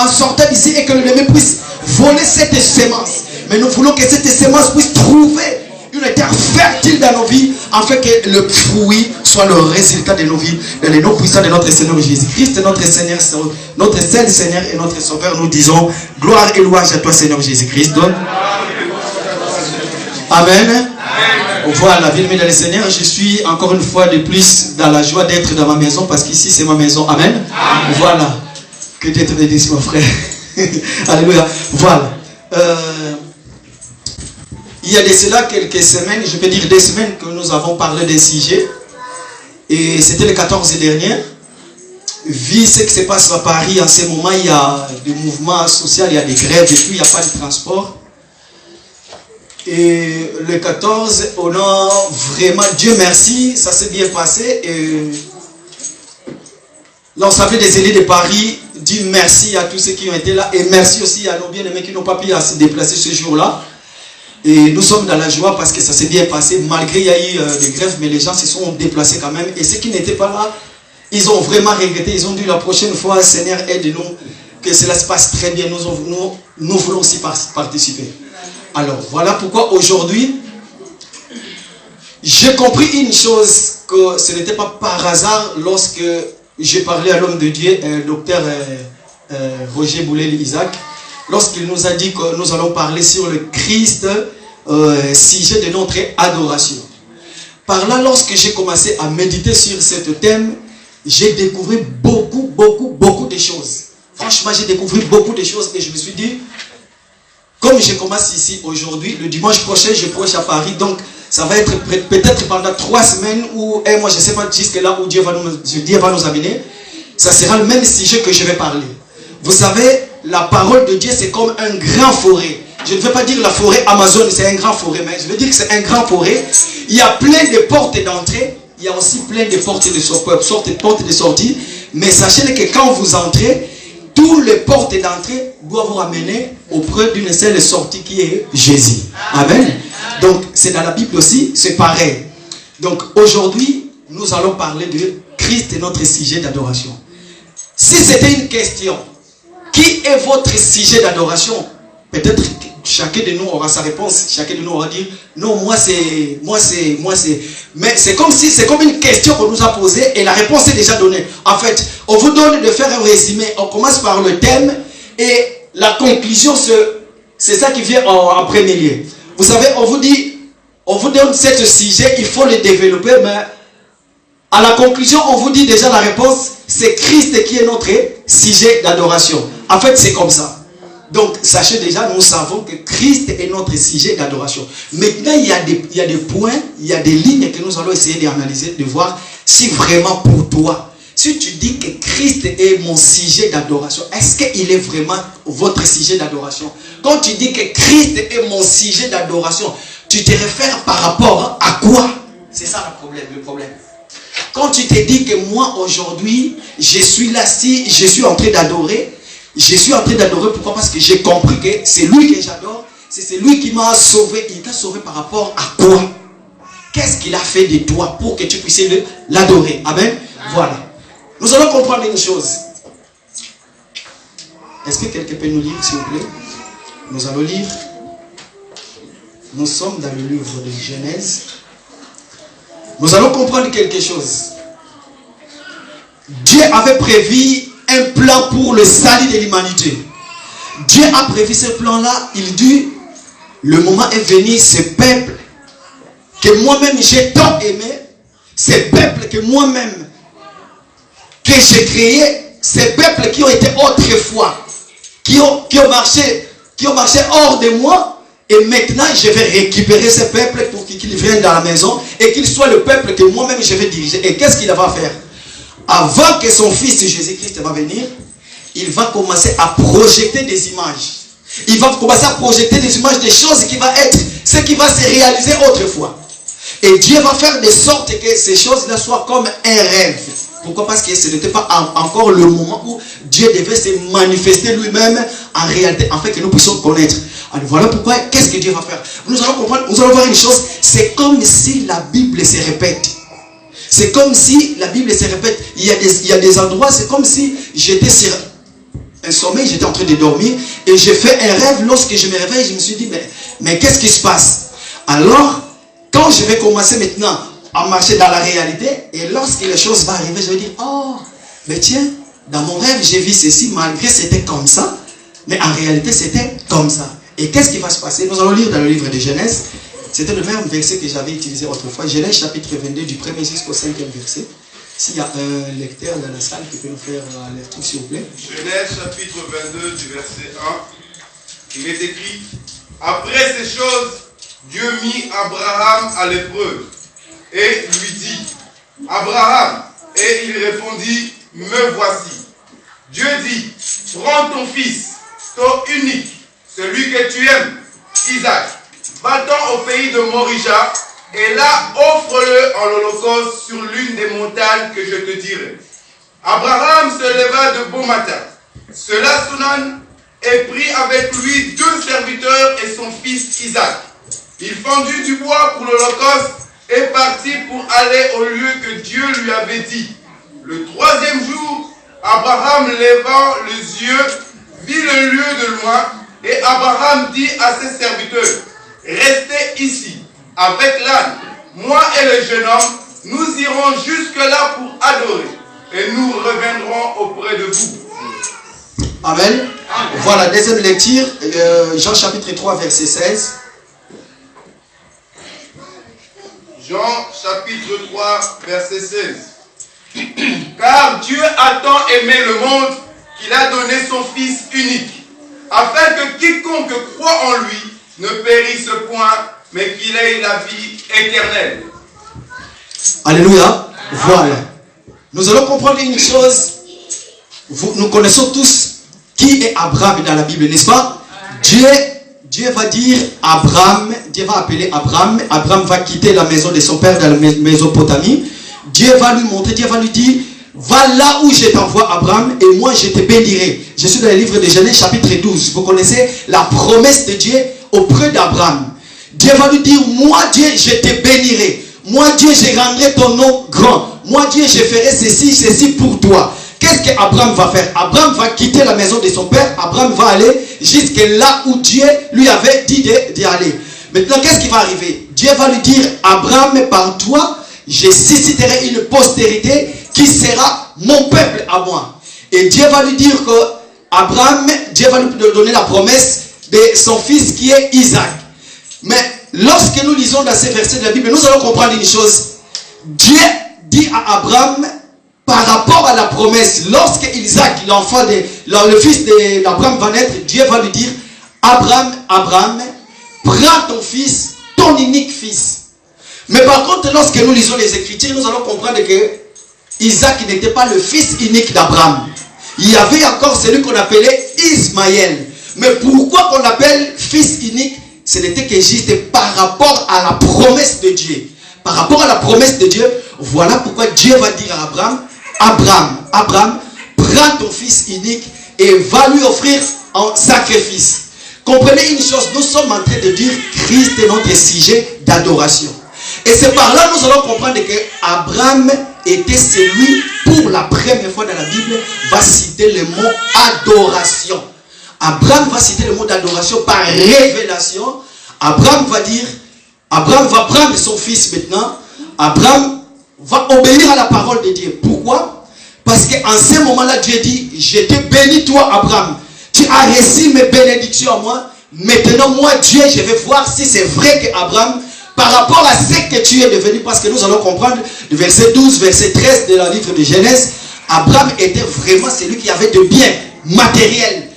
en sortant d'ici et que l'ennemi puisse voler cette semence. Mais nous voulons que cette semence puisse trouver une terre fertile dans nos vies, afin que le fruit soit le résultat de nos vies, dans les noms puissants de notre Seigneur Jésus-Christ, notre Seigneur, notre seul Seigneur et notre Sauveur. Nous disons gloire et louange à toi, Seigneur Jésus-Christ. Amen. Voilà, bien-aimés dans le Seigneur, je suis encore une fois de plus dans la joie d'être dans ma maison, parce qu'ici c'est ma maison. Amen. Amen. Voilà. Que d'être béni, mon frère. Alléluia. Voilà. Il y a de cela quelques semaines, je peux dire des semaines, que nous avons parlé des sujets. Et c'était le 14 dernier. Vu ce qui se passe à Paris en ce moment, il y a des mouvements sociaux, il y a des grèves et tout, il n'y a pas de transport. Et le 14, on a vraiment, Dieu merci, ça s'est bien passé. Et l'Assemblée des élus de Paris dit merci à tous ceux qui ont été là. Et merci aussi à nos bien-aimés qui n'ont pas pu se déplacer ce jour-là. Et nous sommes dans la joie parce que ça s'est bien passé. Malgré il y a eu des grèves, mais les gens se sont déplacés quand même. Et ceux qui n'étaient pas là, ils ont vraiment regretté. Ils ont dit la prochaine fois, Seigneur, aide-nous, que cela se passe très bien. Nous voulons aussi participer. Alors, voilà pourquoi aujourd'hui, j'ai compris une chose, que ce n'était pas par hasard lorsque j'ai parlé à l'homme de Dieu, docteur Roger Boulel-Isaac, lorsqu'il nous a dit que nous allons parler sur le Christ, sujet de notre adoration. Par là, lorsque j'ai commencé à méditer sur ce thème, j'ai découvert beaucoup de choses. Franchement, j'ai découvert beaucoup de choses et je me suis dit, comme je commence ici aujourd'hui, le dimanche prochain, je prêche à Paris, donc ça va être peut-être pendant 3 semaines ou un mois, je ne sais pas jusque là où Dieu va nous amener. Ça sera le même sujet que je vais parler. Vous savez, la parole de Dieu, c'est comme un grand forêt. Je ne veux pas dire la forêt Amazon, c'est un grand forêt, mais je veux dire que c'est un grand forêt. Il y a plein de portes d'entrée, il y a aussi plein de portes de sortie. Mais sachez que quand vous entrez, toutes les portes d'entrée doivent vous amener auprès d'une seule sortie qui est Jésus. Amen. Donc, c'est dans la Bible aussi, c'est pareil. Donc, aujourd'hui, nous allons parler de Christ et notre sujet d'adoration. Si c'était une question, qui est votre sujet d'adoration? Peut-être que chacun de nous aura sa réponse. Chacun de nous aura dit, non, moi c'est. Mais c'est comme si, c'est comme une question qu'on nous a posée et la réponse est déjà donnée. En fait, on vous donne de faire un résumé. On commence par le thème et la conclusion, c'est ça qui vient en premier lieu. Vous savez, on vous donne ce sujet, il faut le développer, mais à la conclusion, on vous dit déjà la réponse, c'est Christ qui est notre sujet d'adoration. En fait, c'est comme ça. Donc, sachez déjà, nous savons que Christ est notre sujet d'adoration. Maintenant, il y a des points, il y a des lignes que nous allons essayer d'analyser, de voir si vraiment pour toi, si tu dis que Christ est mon sujet d'adoration, est-ce qu'il est vraiment votre sujet d'adoration? Quand tu dis que Christ est mon sujet d'adoration, tu te réfères par rapport à quoi? C'est ça le problème. Quand tu te dis que moi, aujourd'hui, je suis là, si je suis en train d'adorer, pourquoi? Parce que j'ai compris que c'est lui que j'adore, c'est lui qui m'a sauvé. Il t'a sauvé par rapport à quoi? Qu'est-ce qu'il a fait de toi pour que tu puisses l'adorer? Amen. Voilà. Nous allons comprendre une chose. Est-ce que quelqu'un peut nous lire, s'il vous plaît? Nous allons lire. Nous sommes dans le livre de Genèse. Nous allons comprendre quelque chose. Dieu avait prévu un plan pour le salut de l'humanité. Dieu a prévu ce plan-là. Il dit, le moment est venu, ce peuple que moi-même j'ai tant aimé, ce peuple que moi-même que j'ai créé, ces peuples qui ont été autrefois, qui ont marché hors de moi, et maintenant je vais récupérer ces peuples pour qu'ils viennent dans la maison et qu'ils soient le peuple que moi-même je vais diriger. Et qu'est-ce qu'il va faire? Avant que son fils Jésus-Christ va venir, il va commencer à projeter des images. Il va commencer à projeter des images des choses qui vont être, ce qui va se réaliser autrefois. Et Dieu va faire de sorte que ces choses-là soient comme un rêve. Pourquoi? Parce que ce n'était pas encore le moment où Dieu devait se manifester lui-même en réalité, afin que nous puissions connaître. Alors voilà pourquoi, qu'est-ce que Dieu va faire? Nous allons comprendre, nous allons voir une chose, c'est comme si la Bible se répète. C'est comme si la Bible se répète. Il y a des endroits, c'est comme si j'étais sur un sommeil, j'étais en train de dormir et j'ai fait un rêve. Lorsque je me réveille, je me suis dit, mais qu'est-ce qui se passe? Alors, quand je vais commencer maintenant à marcher dans la réalité, et lorsque les choses vont arriver, je vais dire, oh, mais tiens, dans mon rêve, j'ai vu ceci, malgré c'était comme ça, mais en réalité, c'était comme ça. Et qu'est-ce qui va se passer? Nous allons lire dans le livre de Genèse. C'était le même verset que j'avais utilisé autrefois. Genèse chapitre 22, du 1er jusqu'au 5e verset. S'il y a un lecteur dans la salle qui peut nous faire la lecture, s'il vous plaît. Genèse chapitre 22, du verset 1. Il est écrit, après ces choses, Dieu mit Abraham à l'épreuve et lui dit, Abraham, et il répondit, me voici. Dieu dit, prends ton fils, ton unique, celui que tu aimes, Isaac, va-t'en au pays de Morija, et là offre-le en holocauste sur l'une des montagnes que je te dirai. Abraham se leva de bon matin, se Sonan et prit avec lui 2 serviteurs et son fils Isaac. Il fendit du bois pour l'holocauste et partit pour aller au lieu que Dieu lui avait dit. Le 3e jour, Abraham levant les yeux, vit le lieu de loin, et Abraham dit à ses serviteurs, restez ici, avec l'âne, moi et le jeune homme, nous irons jusque-là pour adorer, et nous reviendrons auprès de vous. Amen. Voilà, deuxième lecture, Jean chapitre 3, verset 16. Jean chapitre 3, verset 16. Car Dieu a tant aimé le monde qu'il a donné son Fils unique, afin que quiconque croit en lui ne périsse point, mais qu'il ait la vie éternelle. Alléluia. Voilà. Nous allons comprendre une chose. Nous connaissons tous qui est Abraham dans la Bible, n'est-ce pas? Dieu va dire Abraham, Dieu va appeler Abraham. Abraham va quitter la maison de son père dans la Mésopotamie. Dieu va lui montrer, Dieu va lui dire, va là où je t'envoie Abraham et moi je te bénirai. Je suis dans le livre de Genèse chapitre 12. Vous connaissez la promesse de Dieu auprès d'Abraham. Dieu va lui dire, moi Dieu je te bénirai. Moi Dieu je rendrai ton nom grand. Moi Dieu je ferai ceci pour toi. Qu'est-ce qu'Abraham va faire? Abraham va quitter la maison de son père. Abraham va aller jusque là où Dieu lui avait dit d'y aller. Maintenant, qu'est-ce qui va arriver? Dieu va lui dire, Abraham, par toi, je susciterai une postérité qui sera mon peuple à moi. Et Dieu va lui dire que Abraham, Dieu va lui donner la promesse de son fils qui est Isaac. Mais lorsque nous lisons dans ces versets de la Bible, nous allons comprendre une chose. Dieu dit à Abraham, par rapport à la promesse, lorsque Isaac, le fils d'Abraham va naître, Dieu va lui dire, Abraham, prends ton fils, ton unique fils. Mais par contre, lorsque nous lisons les Écritures, nous allons comprendre que Isaac n'était pas le fils unique d'Abraham. Il y avait encore celui qu'on appelait Ismaël. Mais pourquoi qu'on l'appelle fils unique? Ce n'était que juste par rapport à la promesse de Dieu. Par rapport à la promesse de Dieu, voilà pourquoi Dieu va dire à Abraham, prends ton fils unique et va lui offrir en sacrifice. Comprenez une chose, nous sommes en train de dire Christ est notre sujet d'adoration. Et c'est par là que nous allons comprendre que Abraham était celui, pour la première fois dans la Bible, va citer le mot adoration. Abraham va citer le mot d'adoration par révélation. Abraham va prendre son fils maintenant. Abraham va obéir à la parole de Dieu. Pourquoi? Parce qu'en ce moment-là, Dieu dit, je te bénis toi, Abraham. Tu as reçu mes bénédictions à moi. Maintenant, moi, Dieu, je vais voir si c'est vrai qu'Abraham, par rapport à ce que tu es devenu, parce que nous allons comprendre, le verset 12, verset 13 de la livre de Genèse, Abraham était vraiment celui qui avait de biens matériels.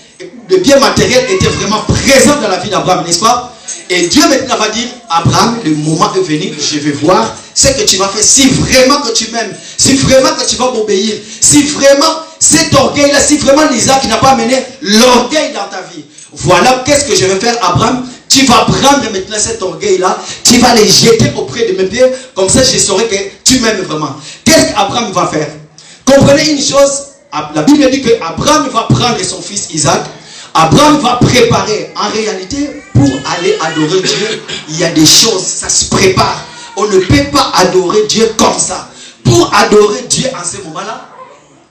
Le bien matériel était vraiment présent dans la vie d'Abraham, n'est-ce pas? Et Dieu maintenant va dire, Abraham, le moment est venu, je vais voir ce que tu vas faire. Si vraiment que tu m'aimes, si vraiment que tu vas m'obéir, si vraiment cet orgueil-là, si vraiment Isaac n'a pas amené l'orgueil dans ta vie, voilà qu'est-ce que je vais faire, Abraham. Tu vas prendre maintenant cet orgueil-là, tu vas les jeter auprès de mes pieds, comme ça je saurai que tu m'aimes vraiment. Qu'est-ce qu'Abraham va faire? Comprenez une chose, la Bible dit qu'Abraham va prendre son fils Isaac. Abraham va préparer. En réalité, pour aller adorer Dieu, il y a des choses, ça se prépare. On ne peut pas adorer Dieu comme ça. Pour adorer Dieu en ce moment-là,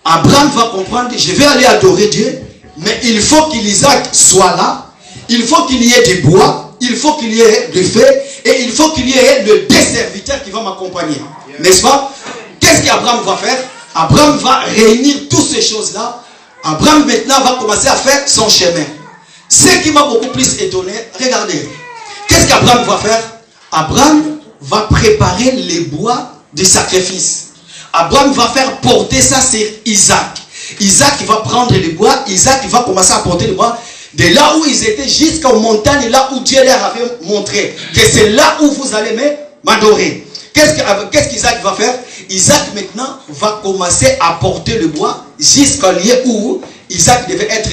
Abraham va comprendre, je vais aller adorer Dieu, Mais il faut qu'Isaac soit là. Il faut qu'il y ait du bois. Il faut qu'il y ait du feu. Et il faut qu'il y ait le deux serviteurs qui vont m'accompagner. N'est-ce pas? Qu'est-ce qu'Abraham va faire? Abraham va réunir toutes ces choses-là. Abraham maintenant va commencer à faire son chemin. Ce qui m'a beaucoup plus étonné, regardez. Qu'est-ce qu'Abraham va faire? Abraham va préparer les bois du sacrifice. Abraham va faire porter ça sur Isaac. Isaac va prendre les bois. Isaac va commencer à porter les bois. De là où ils étaient jusqu'aux montagnes, là où Dieu leur avait montré que c'est là où vous allez m'adorer. Qu'est-ce qu'Isaac va faire? Isaac maintenant va commencer à porter le bois jusqu'au lieu où Isaac devait être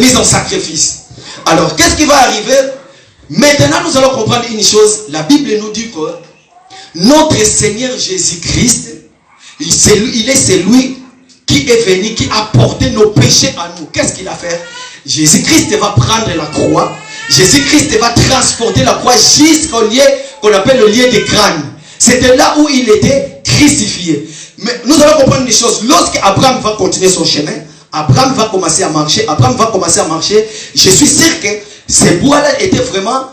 mis en sacrifice. Alors qu'est-ce qui va arriver? Maintenant nous allons comprendre une chose. La Bible nous dit que notre Seigneur Jésus-Christ, il est celui qui est venu, qui a porté nos péchés à nous. Qu'est-ce qu'il a fait? Jésus-Christ va prendre la croix. Jésus-Christ va transporter la croix jusqu'au lieu qu'on appelle le lieu des crânes. C'était là où il était crucifié. Mais nous allons comprendre une chose. Lorsque Abraham va continuer son chemin, Abraham va commencer à marcher. Je suis sûr que ces bois-là étaient vraiment...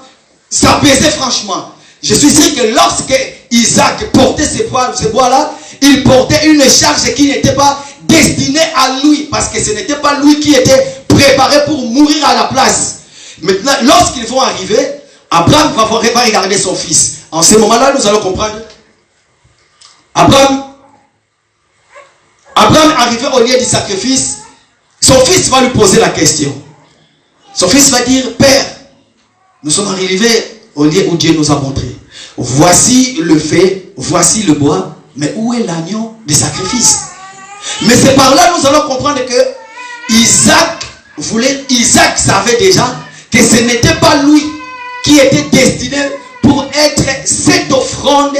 Ça pesait franchement. Je suis sûr que lorsque Isaac portait ces bois-là, il portait une charge qui n'était pas destinée à lui. Parce que ce n'était pas lui qui était préparé pour mourir à la place. Maintenant, lorsqu'ils vont arriver, Abraham va regarder son fils. En ce moment-là, nous allons comprendre. Abraham arrivé au lieu du sacrifice, son fils va lui poser la question. Son fils va dire, Père, nous sommes arrivés au lieu où Dieu nous a montré. Voici le feu, voici le bois, mais où est l'agneau du sacrifice? Mais c'est par là nous allons comprendre que Isaac savait déjà que ce n'était pas lui qui était destiné pour être cette offrande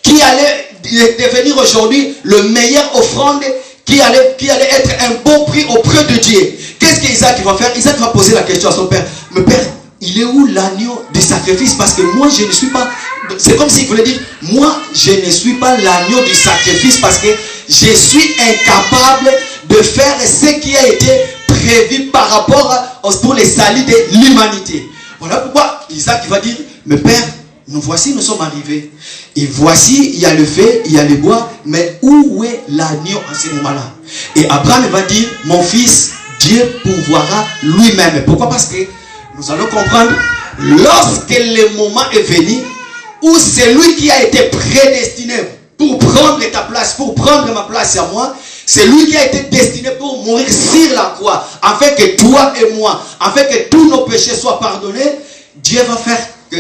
qui allait devenir aujourd'hui le meilleur offrande qui allait être un bon prix auprès de Dieu. Qu'est-ce qu'Isaac va faire? Isaac va poser la question à son père. Mais père, il est où l'agneau du sacrifice? Parce que moi je ne suis pas... C'est comme s'il voulait dire, moi je ne suis pas l'agneau du sacrifice parce que je suis incapable de faire ce qui a été prévu par rapport pour les salut de l'humanité. Voilà pourquoi Isaac va dire, mais père, nous sommes arrivés. Et voici, il y a le feu, il y a le bois, mais où est l'agneau en ce moment-là? Et Abraham va dire, mon fils, Dieu pourvoira lui-même. Pourquoi? Parce que nous allons comprendre, lorsque le moment est venu, où c'est lui qui a été prédestiné pour prendre ta place, pour prendre ma place à moi, c'est lui qui a été destiné pour mourir sur la croix, afin que toi et moi, afin que tous nos péchés soient pardonnés. Dieu va faire que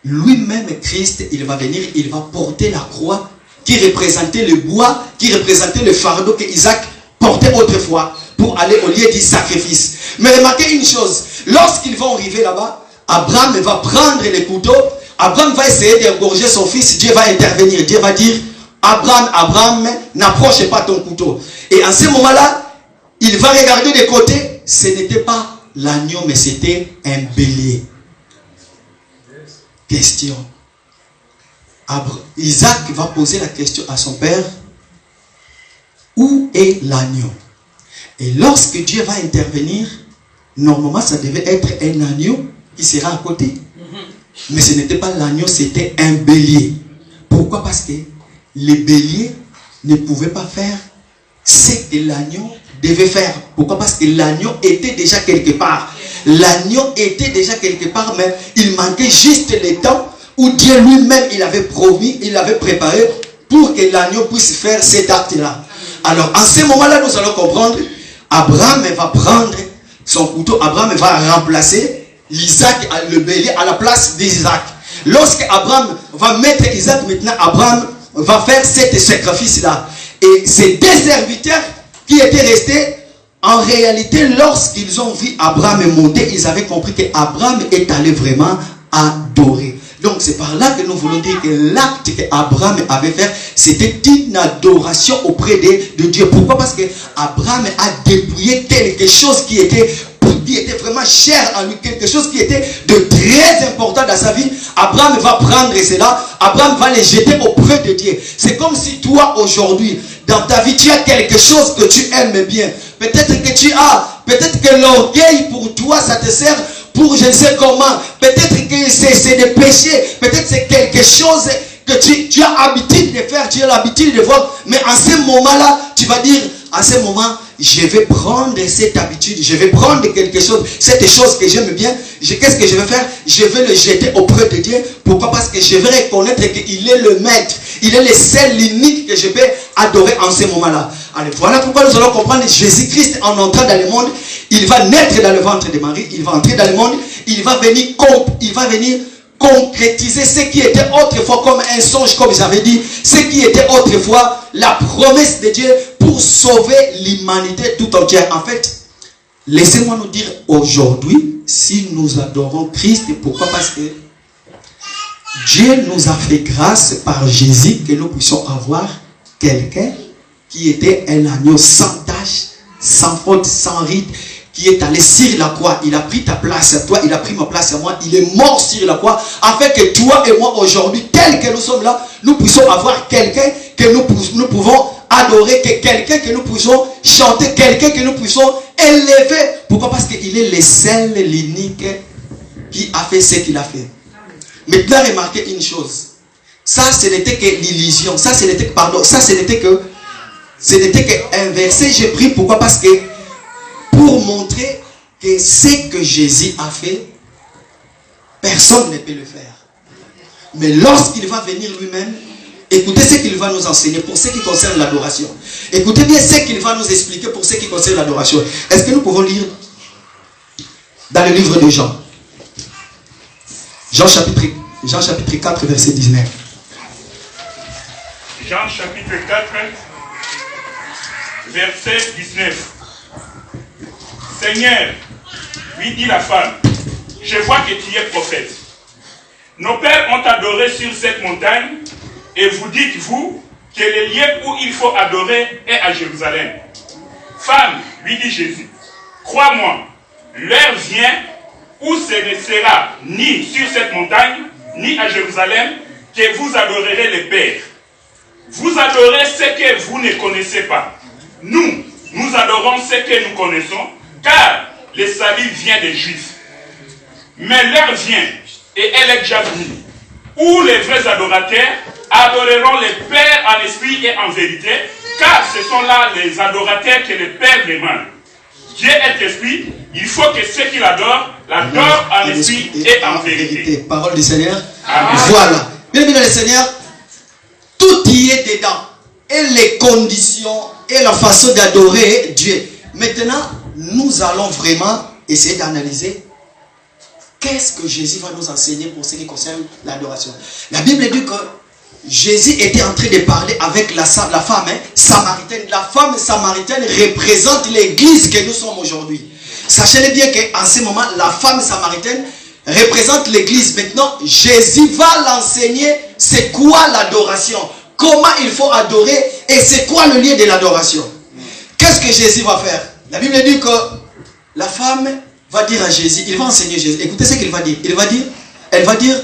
lui-même, Christ, il va venir, il va porter la croix qui représentait le bois, qui représentait le fardeau que Isaac portait autrefois pour aller au lieu du sacrifice. Mais remarquez une chose, lorsqu'ils vont arriver là-bas, Abraham va prendre les couteaux, Abraham va essayer d'égorger son fils, Dieu va intervenir, Dieu va dire, Abraham, n'approche pas ton couteau. Et en ce moment-là, il va regarder de côté, ce n'était pas l'agneau, mais c'était un bélier. Question. Isaac va poser la question à son père, où est l'agneau? Et lorsque Dieu va intervenir, normalement ça devait être un agneau qui sera à côté. Mais ce n'était pas l'agneau, c'était un bélier. Pourquoi? Parce que les béliers ne pouvaient pas faire ce que l'agneau devait faire. Pourquoi? Parce que l'agneau était déjà quelque part. L'agneau était déjà quelque part, mais il manquait juste le temps où Dieu lui-même, il avait promis, il avait préparé pour que l'agneau puisse faire cet acte-là. Alors, en ce moment-là, nous allons comprendre, Abraham va prendre son couteau, Abraham va remplacer l'Isaac, le bélier, à la place d'Isaac. Lorsque Abraham va mettre Isaac, maintenant, Abraham va faire cet sacrifice-là. Et ces deux serviteurs qui étaient restés, en réalité, lorsqu'ils ont vu Abraham monter, ils avaient compris qu'Abraham est allé vraiment adorer. Donc c'est par là que nous voulons dire que l'acte qu'Abraham avait fait, c'était une adoration auprès de Dieu. Pourquoi? Parce que Abraham a dépouillé quelque chose qui était vraiment cher à lui, quelque chose qui était de très important dans sa vie. Abraham va prendre cela, Abraham va les jeter auprès de Dieu. C'est comme si toi aujourd'hui, dans ta vie, tu as quelque chose que tu aimes bien. Peut-être que tu as, peut-être que l'orgueil pour toi, ça te sert pour je ne sais comment. Peut-être que c'est des péchés. Peut-être que c'est quelque chose que tu as l'habitude de faire, tu as l'habitude de voir. Mais en ce moment-là, tu vas dire, en ce moment, je vais prendre cette habitude, je vais prendre quelque chose, cette chose que j'aime bien. Qu'est-ce que je vais faire? Je vais le jeter auprès de Dieu. Pourquoi? Parce que je vais reconnaître qu'il est le maître. Il est le seul, l'unique que je peux adorer en ce moment-là. Allez, voilà pourquoi nous allons comprendre Jésus-Christ en entrant dans le monde. Il va naître dans le ventre de Marie. Il va entrer dans le monde. Il va venir concrétiser ce qui était autrefois comme un songe, comme j'avais dit. Ce qui était autrefois la promesse de Dieu pour sauver l'humanité tout entière. En fait, laissez-moi nous dire aujourd'hui, si nous adorons Christ, pourquoi? Parce que Dieu nous a fait grâce par Jésus que nous puissions avoir quelqu'un qui était un agneau sans tache, sans faute, sans ride, qui est allé sur la croix. Il a pris ta place à toi, il a pris ma place à moi, il est mort sur la croix, afin que toi et moi aujourd'hui, tels que nous sommes là, nous puissions avoir quelqu'un que nous pouvons adorer, quelqu'un que nous puissions chanter, quelqu'un que nous puissions élever. Pourquoi? Parce qu'il est le seul, l'unique qui a fait ce qu'il a fait. Maintenant, remarquez une chose. Ça, ce n'était que l'illusion. Ça, ce n'était qu'un verset. J'ai pris. Pourquoi? Parce que pour montrer que ce que Jésus a fait, personne ne peut le faire. Mais lorsqu'il va venir lui-même, écoutez ce qu'il va nous enseigner pour ce qui concerne l'adoration. Écoutez bien ce qu'il va nous expliquer pour ce qui concerne l'adoration. Est-ce que nous pouvons lire dans le livre de Jean? Jean chapitre 4, verset 19. Jean chapitre 4, verset 19. Seigneur, lui dit la femme, je vois que tu es prophète. Nos pères ont adoré sur cette montagne, et vous dites, vous, que le lieu où il faut adorer est à Jérusalem. Femme, lui dit Jésus, crois-moi, l'heure vient où ce ne sera ni sur cette montagne, ni à Jérusalem, que vous adorerez le Père. Vous adorez ce que vous ne connaissez pas. Nous adorons ce que nous connaissons, car le salut vient des Juifs. Mais l'heure vient, et elle est déjà venue, où les vrais adorateurs adoreront le Père en esprit et en vérité, car ce sont là les adorateurs que le Père demande. Dieu est esprit, il faut que ceux qui l'adorent en esprit et en vérité. Parole du Seigneur. Amen. Voilà. Bien aimé dans le Seigneur, tout y est dedans. Et les conditions et la façon d'adorer Dieu. Maintenant, nous allons vraiment essayer d'analyser qu'est-ce que Jésus va nous enseigner pour ce qui concerne l'adoration. La Bible dit que Jésus était en train de parler avec la femme samaritaine. La femme samaritaine représente l'église que nous sommes aujourd'hui. Sachez bien qu'en ce moment, la femme samaritaine représente l'église. Maintenant, Jésus va l'enseigner c'est quoi l'adoration, comment il faut adorer et c'est quoi le lien de l'adoration. Qu'est-ce que Jésus va faire? La Bible dit que la femme va dire à Jésus, il va enseigner Jésus. Écoutez ce qu'il va dire. Elle va dire,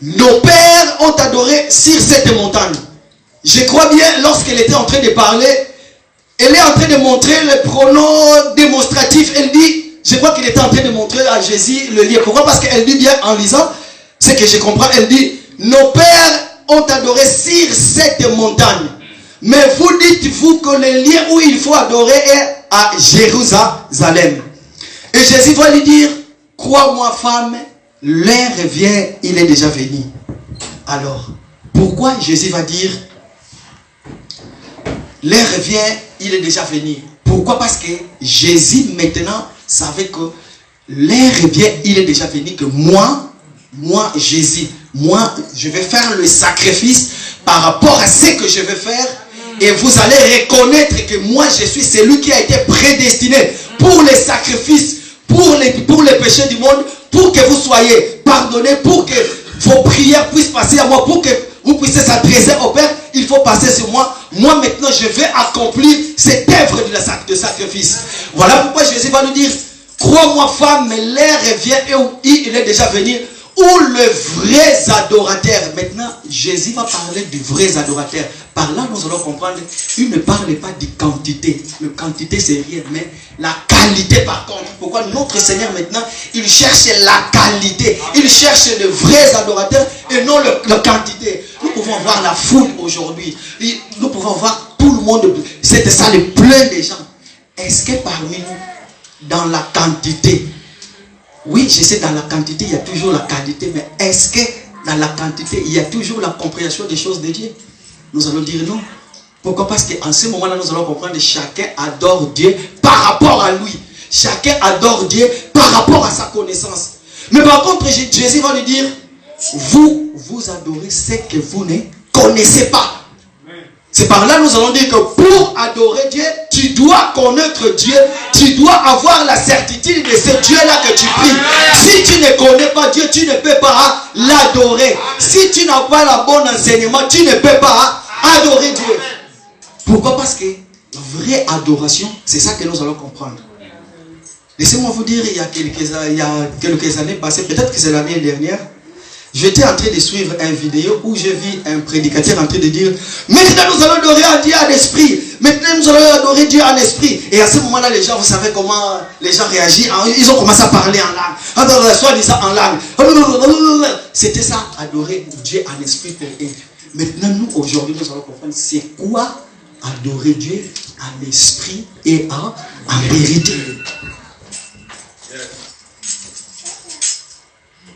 nos pères ont adoré sur cette montagne. Je crois bien, lorsqu'elle était en train de parler, elle est en train de montrer le pronom démonstratif. Elle dit, je crois qu'il était en train de montrer à Jésus le lieu. Pourquoi? Parce qu'elle dit bien en lisant, ce que je comprends, elle dit, nos pères ont adoré sur cette montagne. Mais vous dites-vous que le lieu où il faut adorer est à Jérusalem. Et Jésus va lui dire, crois-moi femme, l'heure vient, il est déjà venu. Alors, pourquoi Jésus va dire, l'heure vient, il est déjà venu? Pourquoi? Parce que Jésus maintenant savait que l'heure vient, il est déjà venu, que moi Jésus, je vais faire le sacrifice par rapport à ce que je vais faire. Et vous allez reconnaître que moi je suis celui qui a été prédestiné pour les sacrifices, pour les péchés du monde, pour que vous soyez pardonnés, pour que vos prières puissent passer à moi, pour que vous puissiez s'adresser au Père. Il faut passer sur moi. Moi maintenant je vais accomplir cette œuvre de sacrifice. Voilà pourquoi Jésus va nous dire, crois-moi femme, mais l'heure vient et il est déjà venu, ou les vrais adorateurs. Maintenant, Jésus va parler des vrais adorateurs. Par là, nous allons comprendre, il ne parle pas de quantité. La quantité, c'est rien, mais la qualité par contre. Pourquoi notre Seigneur maintenant, il cherche la qualité. Il cherche les vrais adorateurs et non la quantité. Nous pouvons voir la foule aujourd'hui. Nous pouvons voir tout le monde. C'était ça le plein des gens. Est-ce que parmi nous, dans la quantité, oui, je sais, dans la quantité, il y a toujours la qualité, mais est-ce que dans la quantité, il y a toujours la compréhension des choses de Dieu? Nous allons dire non. Pourquoi? Parce qu'en ce moment-là, nous allons comprendre que chacun adore Dieu par rapport à lui. Chacun adore Dieu par rapport à sa connaissance. Mais par contre, Jésus va lui dire, vous adorez ce que vous ne connaissez pas. C'est par là nous allons dire que pour adorer Dieu, tu dois connaître Dieu, tu dois avoir la certitude de ce Dieu-là que tu pries. Si tu ne connais pas Dieu, tu ne peux pas l'adorer. Si tu n'as pas le bon enseignement, tu ne peux pas adorer Dieu. Pourquoi? Parce que la vraie adoration, c'est ça que nous allons comprendre. Laissez-moi vous dire, il y a quelques années passées, peut-être que c'est l'année dernière, j'étais en train de suivre une vidéo où j'ai vu un prédicateur en train de dire, maintenant nous allons adorer Dieu en esprit. Maintenant nous allons adorer Dieu en esprit. Et à ce moment-là, les gens, vous savez comment les gens réagissent. Ils ont commencé à parler en langue. Soit-disant en langue. C'était ça, adorer Dieu en esprit pour eux. Maintenant, nous, aujourd'hui, nous allons comprendre c'est quoi adorer Dieu en esprit et en vérité.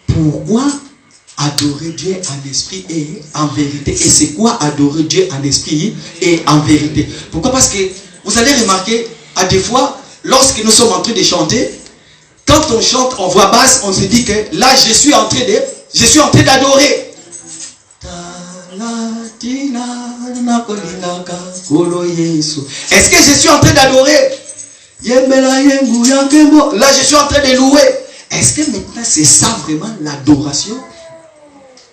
Pourquoi adorer Dieu en esprit et en vérité? Et c'est quoi adorer Dieu en esprit et en vérité? Pourquoi? Parce que vous allez remarquer, à des fois, lorsque nous sommes en train de chanter, quand on chante en voix basse, on se dit que là, je suis en train d'adorer. Est-ce que je suis en train d'adorer? Là, je suis en train de louer. Est-ce que maintenant, c'est ça vraiment l'adoration?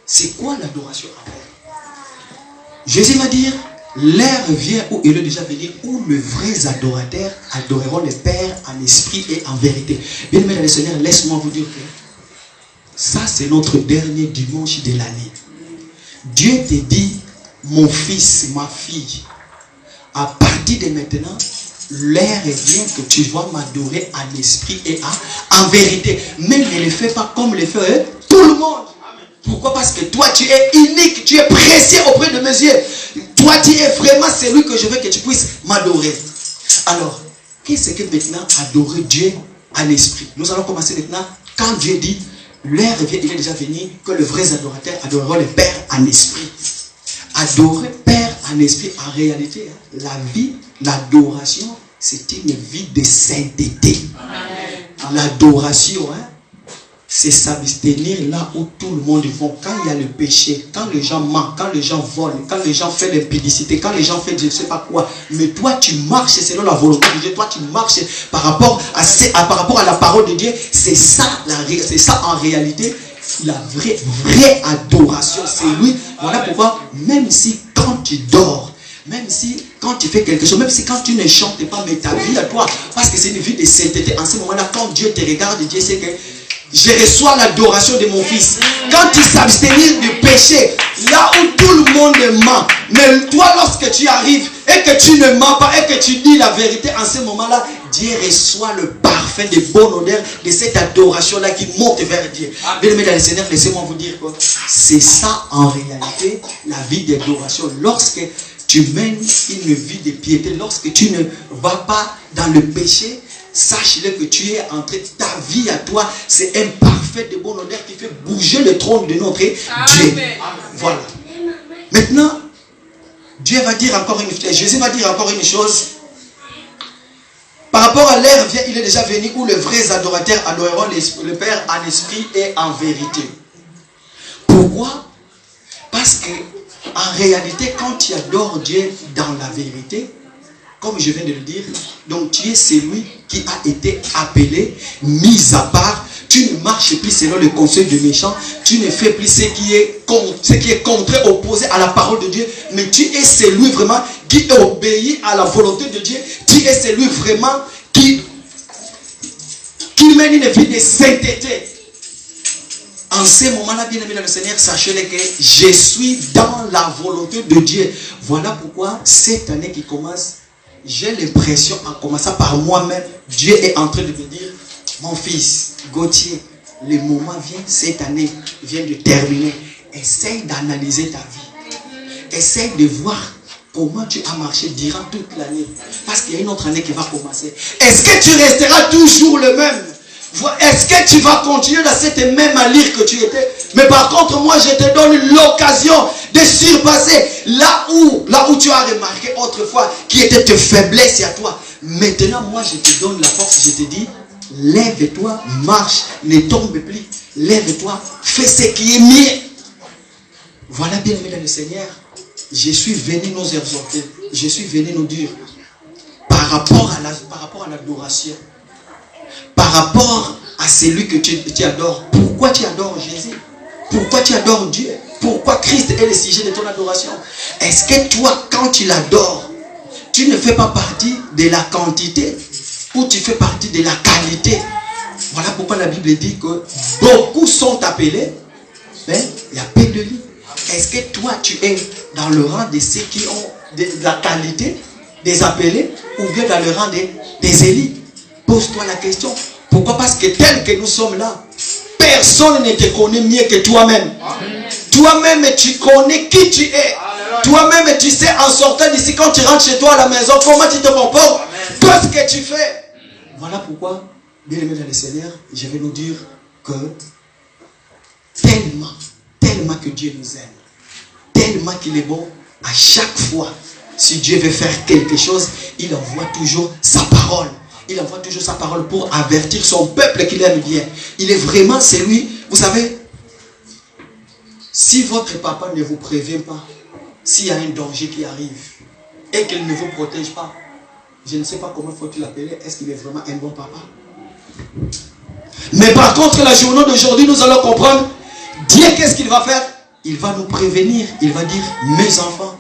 C'est quoi l'adoration? Jésus va dire, l'heure vient où il est déjà venu, où les vrais adorateurs adoreront le Père en esprit et en vérité. Bien aimé dans le Seigneur, laisse-moi vous dire que ça, c'est notre dernier dimanche de l'année. Dieu te dit, mon fils, ma fille, à partir de maintenant, l'heure vient que tu vas m'adorer en esprit et en vérité. Mais ne le fais pas comme le fait tout le monde. Pourquoi? Parce que toi, tu es unique, tu es précieux auprès de mes yeux. Toi, tu es vraiment celui que je veux que tu puisses m'adorer. Alors, qu'est-ce que maintenant adorer Dieu en esprit? Nous allons commencer maintenant. Quand Dieu dit, l'heure vient, il est déjà venu, que les vrais adorateurs adoreront le Père en esprit. Adorer Père en esprit, en réalité, la vie, l'adoration, c'est une vie de sainteté. L'adoration, c'est s'abstenir là où tout le monde va. Quand il y a le péché, quand les gens mentent, quand les gens volent, quand les gens font l'impudicité, quand les gens font je ne sais pas quoi. Mais toi, tu marches selon la volonté de Dieu. Toi, tu marches par rapport à la parole de Dieu. C'est ça en réalité, la vraie adoration. C'est lui. Voilà pourquoi, même si quand tu dors, même si quand tu fais quelque chose, même si quand tu ne chantes pas, mais ta vie à toi, parce que c'est une vie de sainteté. En ce moment-là, quand Dieu te regarde, Dieu sait que je reçois l'adoration de mon fils. Quand tu s'abstenir du péché, là où tout le monde ment, mais toi lorsque tu arrives et que tu ne mens pas et que tu dis la vérité, en ce moment-là, Dieu reçoit le parfum de bonne odeur de cette adoration-là qui monte vers Dieu. Bien aimé dans le Seigneur, laissez-moi vous dire quoi. C'est ça en réalité la vie d'adoration. Lorsque tu mènes une vie de piété, lorsque tu ne vas pas dans le péché, sache-le que tu es en train, ta vie à toi, c'est un parfait de bonne odeur qui fait bouger le trône de notre Dieu. Voilà. Maintenant, Jésus va dire encore une chose. Par rapport à l'heure, il est déjà venu où les vrais adorateurs adoreront le Père en esprit et en vérité. Pourquoi? Parce que en réalité, quand tu adores Dieu dans la vérité, comme je viens de le dire, donc tu es celui qui a été appelé, mis à part. Tu ne marches plus selon le conseil du méchant. Tu ne fais plus ce qui est contraire, opposé à la parole de Dieu. Mais tu es celui vraiment qui obéit à la volonté de Dieu. Tu es celui vraiment qui mène une vie de sainteté. En ces moments-là, bien aimé dans le Seigneur, sachez que je suis dans la volonté de Dieu. Voilà pourquoi cette année qui commence, j'ai l'impression, en commençant par moi-même, Dieu est en train de me dire, mon fils, Gauthier, le moment vient, cette année vient de terminer. Essaye d'analyser ta vie. Essaye de voir comment tu as marché durant toute l'année. Parce qu'il y a une autre année qui va commencer. Est-ce que tu resteras toujours le même? Est-ce que tu vas continuer dans cette même allure que tu étais? Mais par contre, moi, je te donne l'occasion de surpasser là où tu as remarqué autrefois qui était tes faiblesses à toi. Maintenant, moi, je te donne la force. Je te dis, lève-toi, marche, ne tombe plus. Lève-toi, fais ce qui est mieux. Voilà, bien aimé dans le Seigneur. Je suis venu nous exhorter. Je suis venu nous dire par rapport à l'adoration. Par rapport à celui que tu adores. Pourquoi tu adores Jésus? Pourquoi tu adores Dieu? Pourquoi Christ est le sujet de ton adoration? Est-ce que toi, quand tu l'adores, tu ne fais pas partie de la quantité ou tu fais partie de la qualité? Voilà pourquoi la Bible dit que beaucoup sont appelés, mais il y a peu de lits. Est-ce que toi, tu es dans le rang de ceux qui ont de la qualité, des appelés, ou bien dans le rang des élites? Pose-toi la question. Pourquoi? Parce que tel que nous sommes là, personne ne te connaît mieux que toi-même. Toi-même, tu connais qui tu es. Toi-même, tu sais en sortant d'ici, quand tu rentres chez toi à la maison, comment tu te comportes, tout ce que tu fais. Voilà pourquoi, bien aimé dans le Seigneur, je vais nous dire que tellement que Dieu nous aime, tellement qu'il est bon, à chaque fois, si Dieu veut faire quelque chose, il envoie toujours sa parole. Il envoie toujours sa parole pour avertir son peuple qu'il aime bien. Il est vraiment celui, vous savez, si votre papa ne vous prévient pas, s'il y a un danger qui arrive et qu'il ne vous protège pas, je ne sais pas comment faut-il l'appeler, est-ce qu'il est vraiment un bon papa? Mais par contre, la journée d'aujourd'hui, nous allons comprendre, Dieu, qu'est-ce qu'il va faire? Il va nous prévenir, il va dire, mes enfants,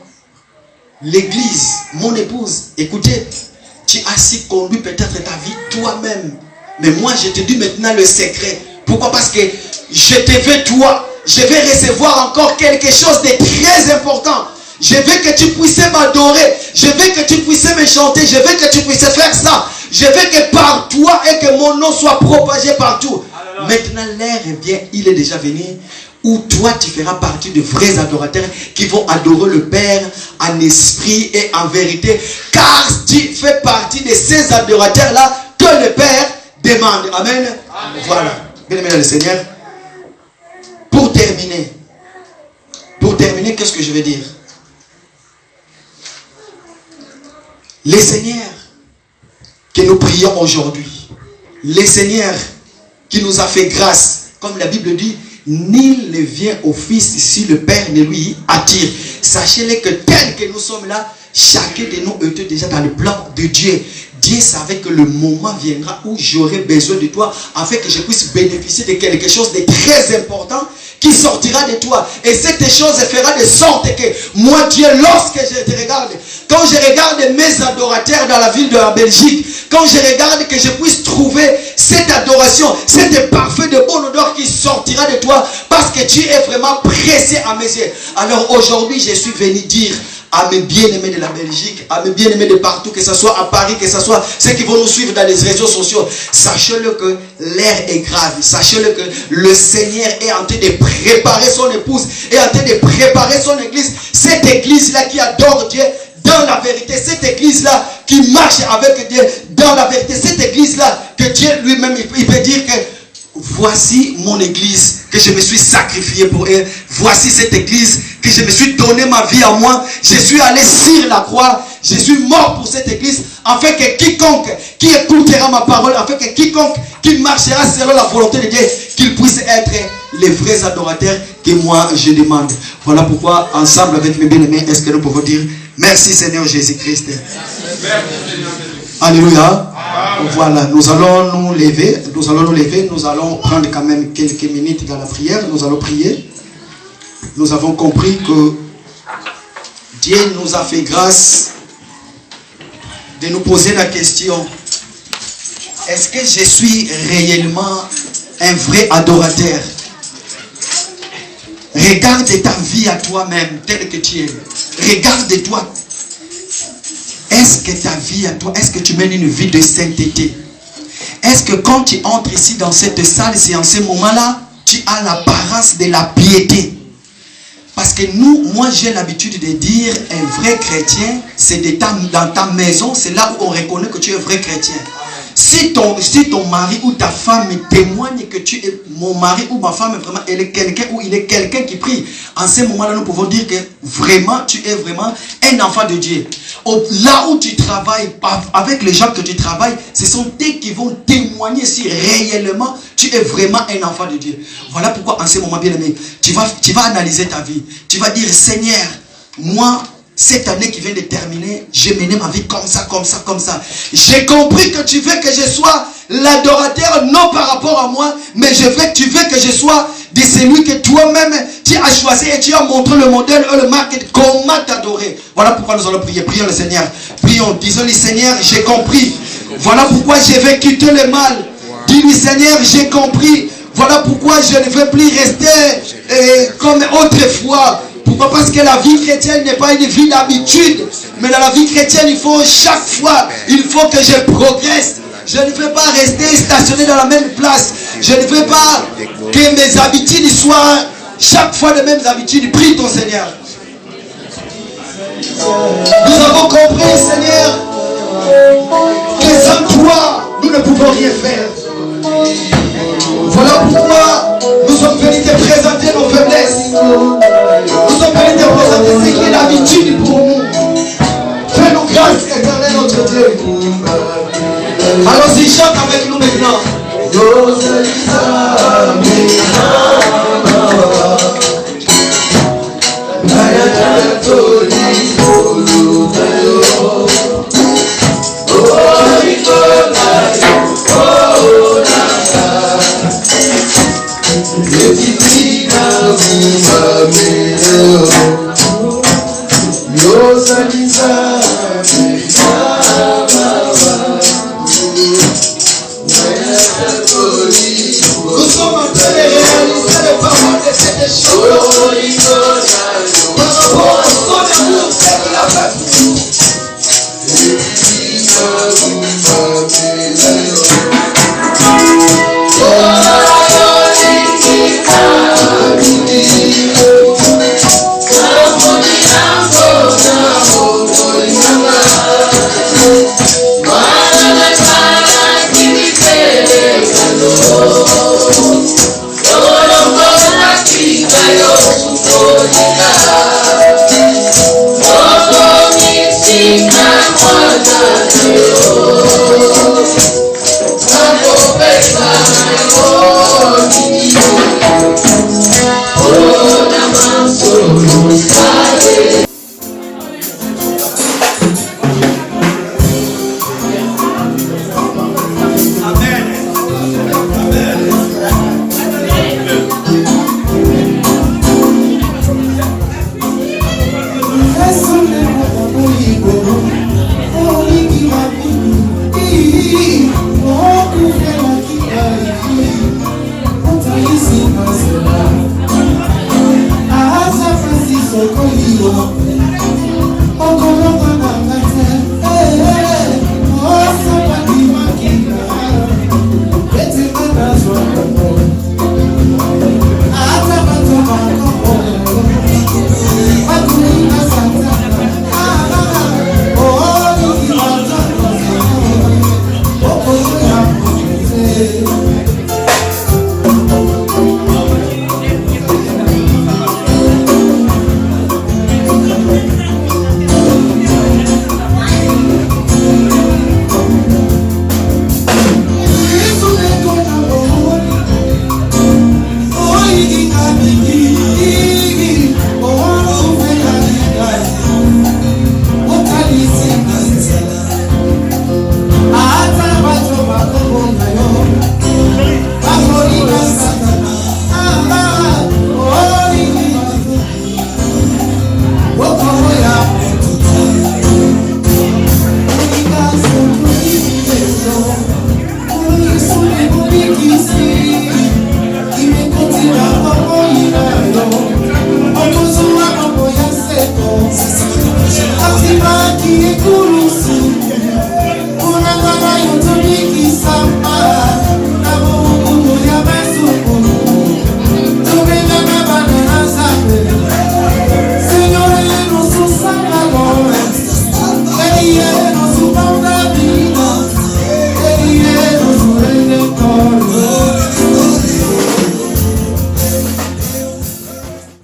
l'église, mon épouse, écoutez, tu as si conduit peut-être ta vie toi-même. Mais moi, je te dis maintenant le secret. Pourquoi? Parce que je te veux toi. Je vais recevoir encore quelque chose de très important. Je veux que tu puisses m'adorer. Je veux que tu puisses me chanter. Je veux que tu puisses faire ça. Je veux que par toi et que mon nom soit propagé partout. Maintenant, l'heure est bien. Il est déjà venu. Où toi tu feras partie de vrais adorateurs qui vont adorer le Père en esprit et en vérité, car tu fais partie de ces adorateurs là que le Père demande. Amen. Amen. Voilà, bien aimé dans le Seigneur, pour terminer, qu'est-ce que je vais dire? Le Seigneur que nous prions aujourd'hui, le Seigneur qui nous a fait grâce, comme la Bible dit, nul ne vient au Fils si le Père ne lui attire. Sachez-le que tel que nous sommes là, chacun de nous était déjà dans le plan de Dieu. Dieu savait que le moment viendra où j'aurai besoin de toi afin que je puisse bénéficier de quelque chose de très important qui sortira de toi. Et cette chose fera de sorte que moi, Dieu, lorsque je te regarde, quand je regarde mes adorateurs dans la ville de la Belgique, quand je regarde que je puisse trouver cette adoration, cette parfait de bonne odeur qui sortira de toi, parce que tu es vraiment précieux à mes yeux. Alors aujourd'hui, je suis venu dire à mes bien-aimés de la Belgique, à mes bien-aimés de partout, que ce soit à Paris, que ce soit ceux qui vont nous suivre dans les réseaux sociaux, sachez-le que l'air est grave. Sachez-le que le Seigneur est en train de préparer son épouse, est en train de préparer son église. Cette église-là qui adore Dieu dans la vérité, cette église-là qui marche avec Dieu dans la vérité, cette église-là que Dieu lui-même, il peut dire que voici mon église que je me suis sacrifié pour elle. Voici cette église que je me suis donné ma vie à moi. Je suis allé sur la croix. Je suis mort pour cette église afin que quiconque qui écoutera ma parole, afin que quiconque qui marchera selon la volonté de Dieu, qu'il puisse être les vrais adorateurs que moi je demande. Voilà pourquoi ensemble avec mes bien-aimés, est-ce que nous pouvons dire merci Seigneur Jésus-Christ. Alléluia. Voilà, nous allons nous lever, nous allons prendre quand même quelques minutes dans la prière, nous allons prier. Nous avons compris que Dieu nous a fait grâce de nous poser la question, est-ce que je suis réellement un vrai adorateur? Regarde ta vie à toi-même, telle que tu es. Regarde-toi. Est-ce que ta vie à toi, est-ce que tu mènes une vie de sainteté? Est-ce que quand tu entres ici dans cette salle, c'est en ce moment-là, tu as l'apparence de la piété? Parce que moi j'ai l'habitude de dire, un vrai chrétien, c'est dans ta maison, c'est là où on reconnaît que tu es un vrai chrétien. Si ton mari ou ta femme témoigne que tu es mon mari ou ma femme, vraiment, elle est quelqu'un ou il est quelqu'un qui prie, en ce moment-là, nous pouvons dire que vraiment, tu es vraiment un enfant de Dieu. Là où tu travailles, avec les gens que tu travailles, ce sont eux qui vont témoigner si réellement tu es vraiment un enfant de Dieu. Voilà pourquoi en ce moment, bien aimé, tu vas analyser ta vie. Tu vas dire, Seigneur, moi, cette année qui vient de terminer, j'ai mené ma vie comme ça, comme ça, comme ça. J'ai compris que tu veux que je sois l'adorateur, non par rapport à moi, mais tu veux que je sois de celui que toi-même tu as choisi et tu as montré le modèle et le market, comment t'adorer. Voilà pourquoi nous allons prier. Prions le Seigneur. Prions, disons-lui, Seigneur, j'ai compris. Voilà pourquoi je vais quitter le mal. Dis-lui, Seigneur, j'ai compris. Voilà pourquoi je ne veux plus rester comme autrefois. Pourquoi? Parce que la vie chrétienne n'est pas une vie d'habitude. Mais dans la vie chrétienne, il faut chaque fois, il faut que je progresse. Je ne veux pas rester stationné dans la même place. Je ne veux pas que mes habitudes soient chaque fois les mêmes habitudes. Prie ton Seigneur. Nous avons compris, Seigneur, que sans toi, nous ne pouvons rien faire. Voilà pourquoi nous sommes venus te présenter nos faiblesses. Nous sommes venus te présenter ce qui est l'habitude pour nous. Fais-nous grâce, éternel notre Dieu. Allons-y, chante avec nous maintenant. Nous sommes en train de réaliser les paroles de cette chanson par rapport à son amour, ce qu'il a fait pour nous. Sing my